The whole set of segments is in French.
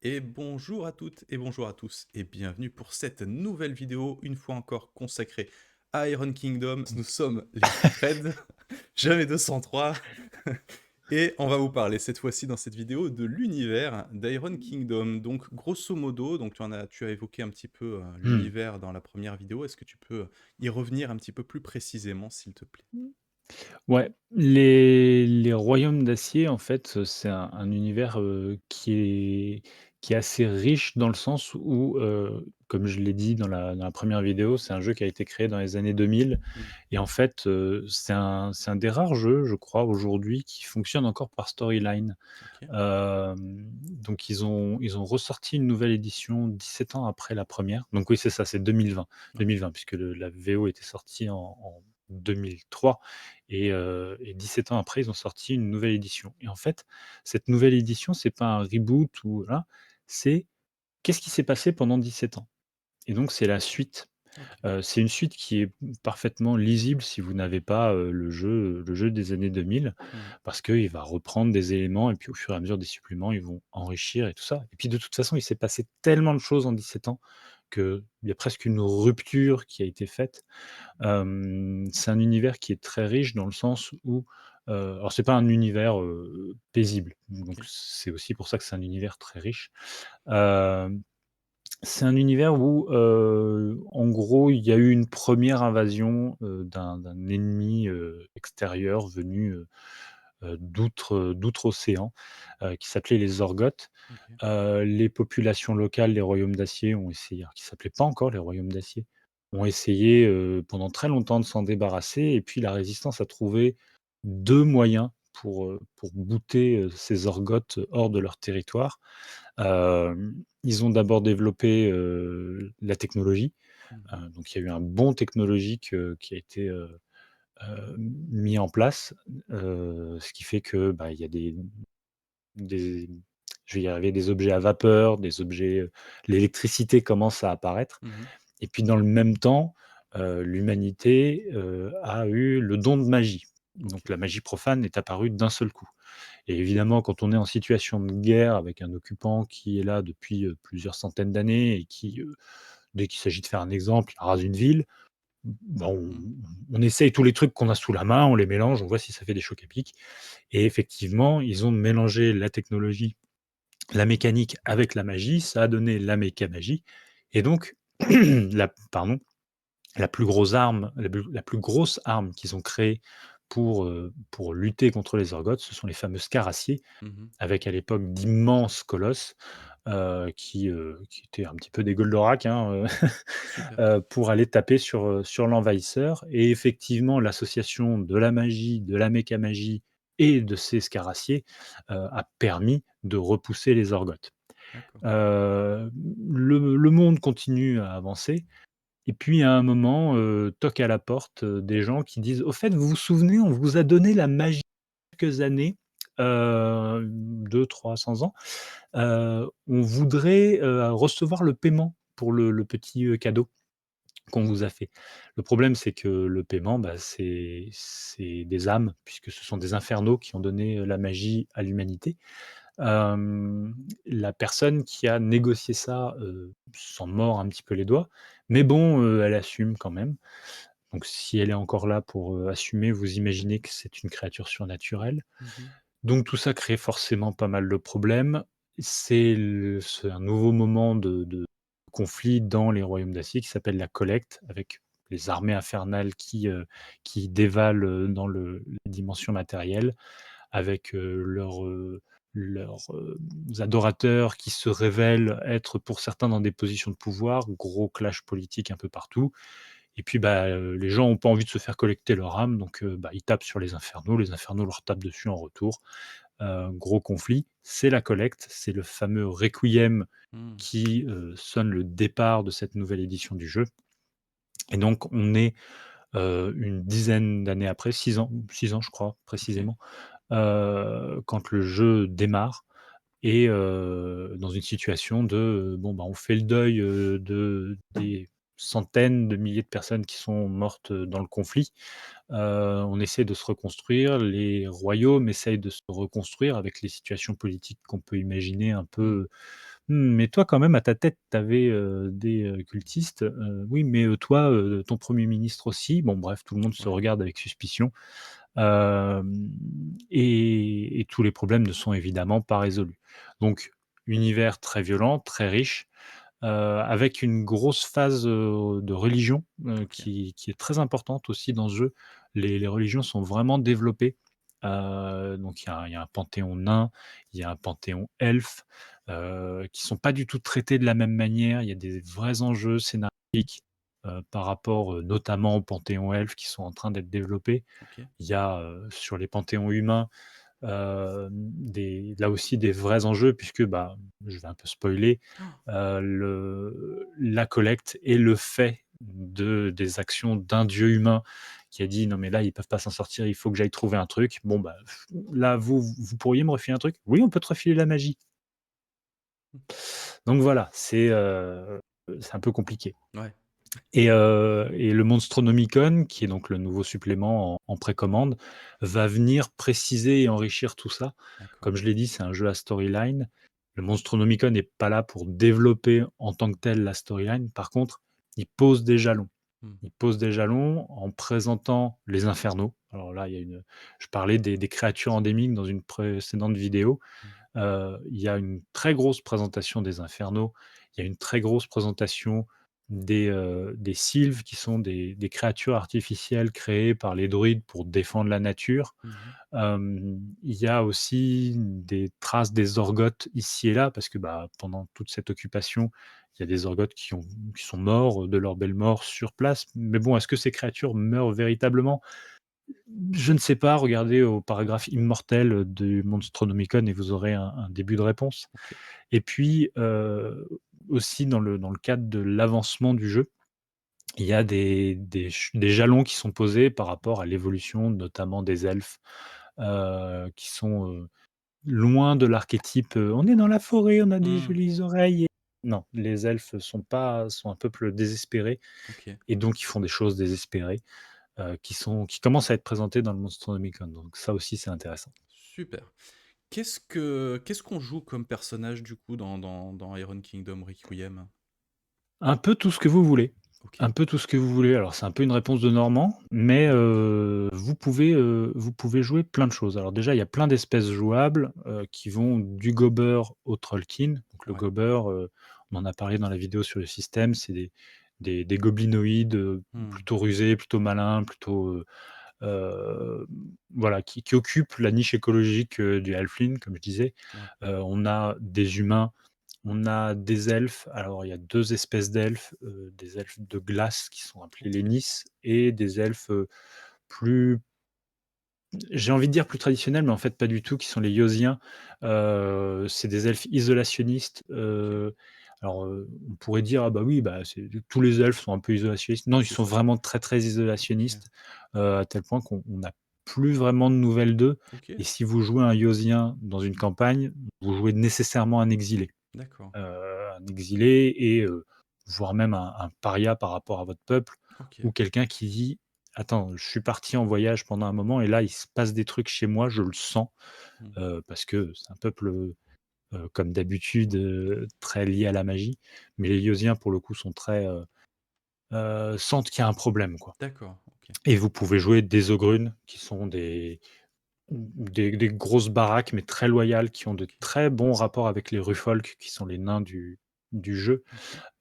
Et bonjour à toutes et bonjour à tous et bienvenue pour cette nouvelle vidéo, une fois encore consacrée à Iron Kingdom. Nous sommes les Fred, jamais 203, et on va vous parler cette fois-ci dans cette vidéo de l'univers d'Iron Kingdom. Donc grosso modo, donc tu as évoqué un petit peu Mmh. l'univers dans la première vidéo, est-ce que tu peux y revenir un petit peu plus précisément s'il te plaît? Ouais, les royaumes d'acier, en fait, c'est un univers, qui est assez riche dans le sens où, comme je l'ai dit dans la première vidéo, c'est un jeu qui a été créé dans les années 2000 Hmm, et en fait, c'est un des rares jeux, je crois, aujourd'hui qui fonctionne encore par storyline. ok. Donc ils ont ressorti une nouvelle édition 17 ans après la première. Donc oui, c'est ça, c'est 2020. Ok. 2020 puisque la VO était sortie en 2003 et 17 ans après, ils ont sorti une nouvelle édition et en fait, cette nouvelle édition, c'est pas un reboot ou voilà, c'est qu'est-ce qui s'est passé pendant 17 ans? Et donc c'est la suite. Ok. C'est une suite qui est parfaitement lisible si vous n'avez pas, le jeu des années 2000 Hmm, parce qu'il va reprendre des éléments et puis au fur et à mesure des suppléments, ils vont enrichir et tout ça et puis de toute façon, il s'est passé tellement de choses en 17 ans qu'il y a presque une rupture qui a été faite. C'est un univers qui est très riche dans le sens où, alors c'est pas un univers, paisible, donc ok. c'est aussi pour ça que c'est un univers très riche. Hem C'est un univers où, en gros, il y a eu une première invasion, d'un ennemi, extérieur venu, d'outre-océan, qui s'appelait les Orgoths. Ok. Les populations locales, les royaumes d'acier ont essayé alors qui s'appelaient pas encore les royaumes d'acier, ont essayé, pendant très longtemps de s'en débarrasser et puis la résistance a trouvé 2 moyens pour bouter, ces Orgoths hors de leur territoire. Ils ont d'abord développé, la technologie, Mhm. donc il y a eu un bond technologique, qui a été, mis en place, ce qui fait que, bah, il y a des je vais y arriver, des objets à vapeur, des objets, l'électricité commence à apparaître Mhm. et puis dans le même temps, l'humanité, a eu le don de magie. Ok. Donc la magie profane est apparue d'un seul coup. Et évidemment, quand on est en situation de guerre avec un occupant qui est là depuis, plusieurs centaines d'années et qui, dès qu'il s'agit de faire un exemple, rase une ville, bah, Hmm, on essaye tous les trucs qu'on a sous la main, on les mélange, on voit si ça fait des chocs à pic et effectivement, ils ont mélangé la technologie, la mécanique avec la magie, ça a donné la méca-magie et donc la plus grosse arme qu'ils ont créée pour lutter contre les Orgoths, ce sont les fameux Scaraciers mhm. avec à l'époque d'immenses colosses, qui étaient un petit peu des Goldorak, hein, Super. pour aller taper sur l'envahisseur et effectivement l'association de la magie, de la méca-magie et de ces Scaraciers, a permis de repousser les Orgoths. D'accord. Heu, le monde continue à avancer et puis à un moment, toque à la porte, des gens qui disent: «Au fait, vous vous souvenez, on vous a donné la magie quelques années, 200-300 ans. On voudrait, recevoir le paiement pour le petit, cadeau qu'on vous a fait. Le problème, c'est que le paiement, bah, c'est des âmes, puisque ce sont des infernaux qui ont donné, la magie à l'humanité. La personne qui a négocié ça, s'en mord un petit peu les doigts, mais bon, elle assume quand même. Donc si elle est encore là pour, assumer, vous imaginez que c'est une créature surnaturelle. Mhm. Donc tout ça crée forcément pas mal de problèmes. C'est un nouveau moment de conflit dans les royaumes d'acier qui s'appelle la collecte, avec les armées infernales qui dévalent, dans les dimensions matérielles, avec, leurs adorateurs qui se révèlent être pour certains dans des positions de pouvoir, gros clash politique un peu partout et puis, bah, les gens ont pas envie de se faire collecter leur âme donc bah, ils tapent sur les infernaux leur tapent dessus en retour. Gros conflit, c'est la collecte, c'est le fameux requiem Hmm, qui, sonne le départ de cette nouvelle édition du jeu et donc on est, une dizaine d'années après, 6 ans je crois ok. précisément, quand le jeu démarre et dans une situation de, bon, bah, on fait le deuil, des centaines de milliers de personnes qui sont mortes, dans le conflit. On essaie de se reconstruire, les royaumes essayent de se reconstruire avec les situations politiques qu'on peut imaginer un Hmm, peu Mais toi quand même à ta tête, tu avais, des, cultistes, oui, mais, toi, ton premier ministre aussi». Bon bref, tout le monde se Ouais, regarde avec suspicion, hem et tous les problèmes ne sont évidemment pas résolus. Donc univers très violent, très riche, avec une grosse phase, de religion, OK, qui est très importante aussi dans ce jeu. Les religions sont vraiment développées, donc il y a un panthéon nain, il y a un panthéon elfe, qui sont pas du tout traités de la même manière. Il y a des vrais enjeux scénaristiques, par rapport, notamment au panthéon elfe qui sont en train d'être développés. OK. Il y a, sur les panthéons humains, des là aussi des vrais enjeux puisque, bah, je vais un peu spoiler, la collecte et le fait des actions d'un dieu humain qui a dit: «Non mais là, ils peuvent pas s'en sortir, il faut que j'aille trouver un truc». Bon, bah, là, vous pourriez me refiler un truc? «Oui, on peut te refiler la magie». Donc voilà, c'est un peu compliqué. Ouais, Et le Monstronomicon, qui est donc le nouveau supplément en précommande, va venir préciser et enrichir tout ça. d'accord. Comme je l'ai dit, c'est un jeu à storyline. Le Monstronomicon n'est pas là pour développer en tant que tel la storyline. Par contre, il pose des jalons. Mmh. Il pose des jalons en présentant les infernaux. Alors là, je parlais des créatures endémiques dans une précédente vidéo. Mmh. Il y a une très grosse présentation des infernaux, il y a une très grosse présentation des sylves qui sont des créatures artificielles créées par les druides pour défendre la nature. Mmh. Il y a aussi des traces des Orgoths ici et là parce que, bah, pendant toute cette occupation, il y a des Orgoths qui sont morts de leur belle mort sur place. Mais bon, est-ce que ces créatures meurent véritablement? Je ne sais pas, regardez au paragraphe immortel du Monstronomicon et vous aurez un début de réponse. OK. Et puis, aussi dans le cadre de l'avancement du jeu, il y a des jalons qui sont posés par rapport à l'évolution, notamment des elfes, qui sont, loin de l'archétype, «On est dans la forêt, on a des Mmh. jolies oreilles» et non, les elfes sont un peuple désespéré OK. et donc ils font des choses désespérées. Qui commencent à être présentés dans le Monstronomicon, donc ça aussi c'est intéressant. Super. Qu'est-ce qu'on joue comme personnage du coup dans Iron Kingdom Requiem? Un peu tout ce que vous voulez, OK. un peu tout ce que vous voulez. Alors c'est un peu une réponse de normand, mais vous pouvez jouer plein de choses. Alors déjà, il y a plein d'espèces jouables, qui vont du gobber au trollkin. Donc le Ouais. gobber, on en a parlé dans la vidéo sur le système, c'est des goblinoïdes, Mmh. plutôt rusés, plutôt malins, plutôt, heu, voilà, qui occupent la niche écologique, du halfling, comme je disais. Ouais. On a des humains, on a des elfes. Alors il y a 2 espèces d'elfes, des elfes de glace qui sont appelés les OK. Nys et des elfes, plus j'ai envie de dire plus traditionnels, mais en fait pas du tout, qui sont les Yosiens. C'est des elfes isolationnistes, OK. alors, on pourrait dire: «Ah bah oui, bah, c'est tous les elfes sont un peu isolationnistes». Non, ils C'est sont ça. vraiment très, très OK. isolationnistes, à tel point qu'on n'a plus vraiment de nouvelles d'eux OK. et si vous jouez un Yosien dans une campagne, vous jouez nécessairement un exilé. D'accord. Un exilé et voire même un paria par rapport à votre peuple OK. ou quelqu'un qui dit: «Attends, je suis parti en voyage pendant un moment et là, il se passe des trucs chez moi, je le sens», Mmh. parce que c'est un peuple, comme d'habitude, très lié à la magie. Mais les Yosiens, pour le coup, sont très, sentent qu'il y a un problème, quoi. D'accord. OK. Et vous pouvez jouer des ogrunes qui sont des grosses baraques, mais très loyales, qui ont de OK. très bons rapports avec les Rufolk, qui sont les nains du jeu.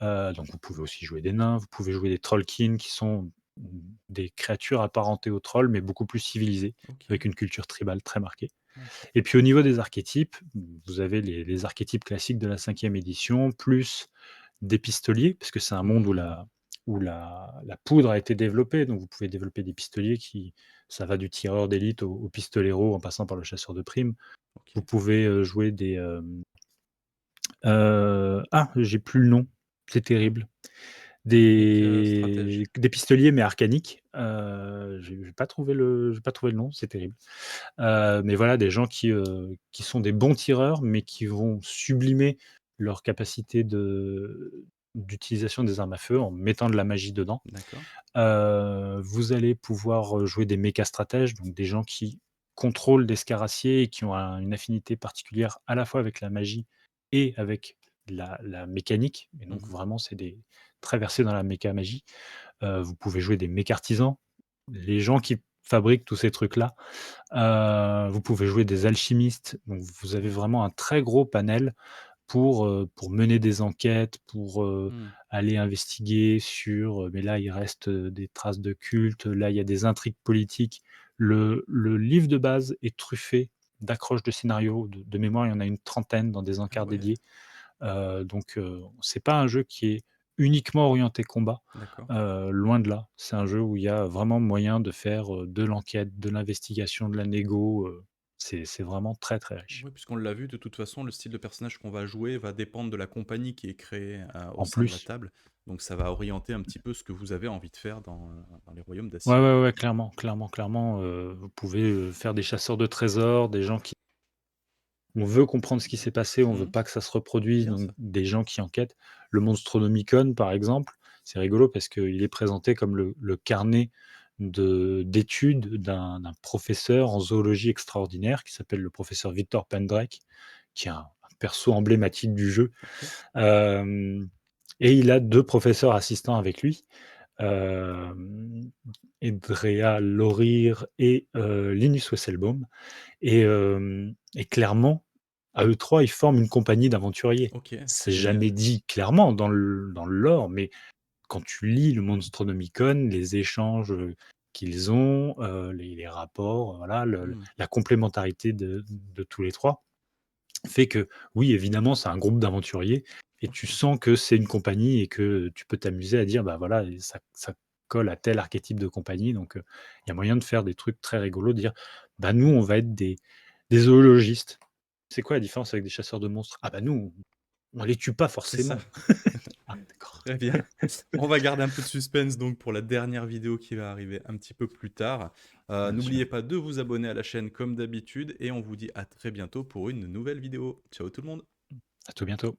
OK. Donc vous pouvez aussi jouer des nains, vous pouvez jouer des trollkins qui sont des créatures apparentées aux trolls, mais beaucoup plus civilisées, OK. avec une culture tribale très marquée. OK. Et puis au niveau des archétypes, vous avez les archétypes classiques de la 5e édition, plus des pistoliers, parce que c'est un monde où Mmh. la poudre a été développée, donc vous pouvez développer des pistoliers qui ça va du tireur d'élite au pistolero en passant par le chasseur de primes. Vous OK. pouvez, jouer j'ai plus le nom, c'est terrible. Mec, stratège. Des pistoliers mais arcaniques, j'ai pas trouvé le nom, c'est terrible. Mais voilà, des gens qui sont des bons tireurs, mais qui vont sublimer leur capacité d'utilisation des armes à feu en mettant de la magie dedans. D'accord. Vous allez pouvoir, jouer des méca-stratèges, donc des gens qui contrôlent des scarabées et qui ont une affinité particulière à la fois avec la magie et avec la mécanique et donc Mmh. vraiment c'est des très versés dans la méca-magie. Vous pouvez jouer des méca-artisans, les gens qui fabriquent tous ces trucs-là. Vous pouvez jouer des alchimistes, donc vous avez vraiment un très gros panel pour mener des enquêtes, Mmh. aller investiguer sur, mais là il reste, des traces de culte, là il y a des intrigues politiques. Le livre de base est truffé d'accroches de scénarios, de mémoire, il y en a une trentaine dans des Ah encarts ouais, dédiés. Donc c'est pas un jeu qui est uniquement orienté combat, d'accord. loin de là. C'est un jeu où il y a vraiment moyen de faire, de l'enquête, de l'investigation, de la négo, c'est vraiment très, très riche. Oui, puisqu'on l'a vu, de toute façon, le style de personnage qu'on va jouer va dépendre de la compagnie qui est créée, au En sein de la plus. table. Donc ça va orienter un petit peu ce que vous avez envie de faire dans les royaumes Ouais, d'acier. ouais, ouais, clairement, clairement, clairement, vous pouvez, faire des chasseurs de trésors, des gens qui on veut comprendre ce qui s'est passé, on veut Mmh. pas que ça se reproduise, Bien donc ça. des gens qui enquêtent. Le Monstronomicon, par exemple, c'est rigolo parce qu'il est présenté comme le carnet d'études d'un professeur en zoologie extraordinaire qui s'appelle le professeur Victor Pendrake, qui est un perso emblématique du jeu. OK. Hem Et il a 2 professeurs assistants avec lui, hem, Edrea Lorir et Linus Wesselbaum et clairement, à eux 3, ils forment une compagnie d'aventuriers. OK, c'est C'est jamais génial. dit clairement dans le lore, mais quand tu lis le Monstronomicon, les échanges, qu'ils ont, les rapports, voilà, Mmh. la complémentarité de tous les 3 fait que, oui, évidemment, c'est un groupe d'aventuriers et tu OK. sens que c'est une compagnie et que tu peux t'amuser à dire: «Bah, voilà et ça colle à tel archétype de compagnie», donc il y a moyen de faire des trucs très rigolos, de dire: «Bah, nous, on va être des zoologistes». C'est quoi la différence avec des chasseurs de monstres? «Ah, bah, nous, on les tue pas C'est ça. forcément». «Ah, d'accord». Très bien. On va garder un peu de suspense donc pour la dernière vidéo qui va arriver un petit peu plus tard. Bien sûr. N'oubliez pas de vous abonner à la chaîne comme d'habitude et on vous dit à très bientôt pour une nouvelle vidéo. Ciao tout le monde! À tout bientôt.